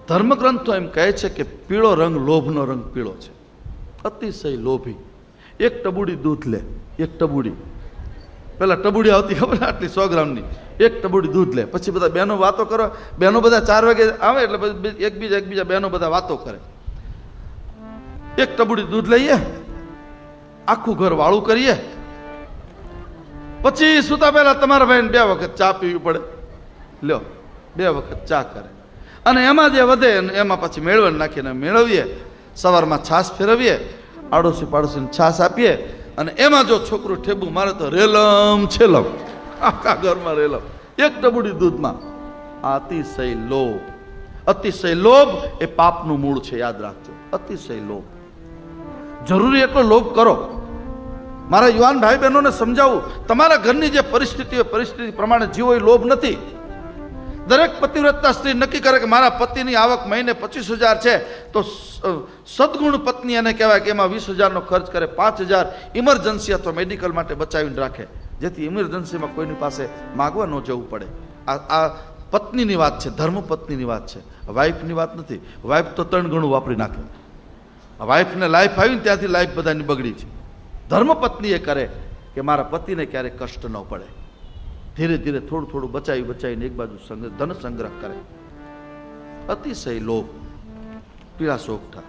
ધર્મગ્રંથો એમ કહે છે કે પીળો રંગ લોભનો રંગ પીળો છે. અતિશય લોભી એક ટબુડી દૂધ લે, એક ટબુડી, પેલા ટબુડી આવતી ખબર આટલી 100 ગ્રામની, એક ટબુડી દૂધ લે. પછી બધા બહેનો વાતો કરો, બહેનો બધા 4 વાગે આવે એટલે એકબીજા બહેનો બધા વાતો કરે. એક ટબુડી દૂધ લઈએ, આખું ઘર વાળું કરીએ, પછી સુતા પહેલા તમારા ભાઈને 2 વખત ચા પીવી પડે. લ્યો 2 વખત ચા કરે અને એમાં જે વધે એમાં પછી મેળવણ નાખીને મેળવીએ. સવારમાં છાશ ફેરવીએ, આડોશી પાડોશીને છાશ આપીએ અને એમાં જો છોકરું ઠેબુ મારે તો રેલમ છેલમ, આખા ઘરમાં રેલમ, એક ટબુડી દૂધમાં. અતિશય લોભ, અતિશય લોભ એ પાપનું મૂળ છે, યાદ રાખજો. અતિશય લોભ. જરૂરી એટલો લોભ કરો. મારા યુવાન ભાઈ બહેનોને સમજાવું, તમારા ઘરની જે પરિસ્થિતિ હોય પરિસ્થિતિ પ્રમાણે જીવો એ લોભ નથી. દરેક પતિવ્રતા સ્ત્રી નક્કી કરે કે મારા પતિની આવક મહિને 25,000 છે તો સદગુણ પત્ની એને કહેવાય કે એમાં 20,000નો ખર્ચ કરે, 5,000 ઇમરજન્સી અથવા મેડિકલ માટે બચાવીને રાખે, જેથી ઇમરજન્સીમાં કોઈની પાસે માગવા ન જવું પડે. આ પત્નીની વાત છે, ધર્મ પત્નીની વાત છે, વાઇફની વાત નથી. વાઇફ તો 3 ગણું વાપરી નાખે. વાઇફને લાઈફ આવી ને ત્યાંથી લાઈફ બધાની બગડી છે. ધર્મ પત્ની એ કરે કે મારા પતિને ક્યારેય કષ્ટ ન પડે. ધીરે ધીરે થોડું થોડું બચાવીને એક બાજુ ધન સંગ્રહ કરે. અતિશય લોભ, પીળા સોગઠા.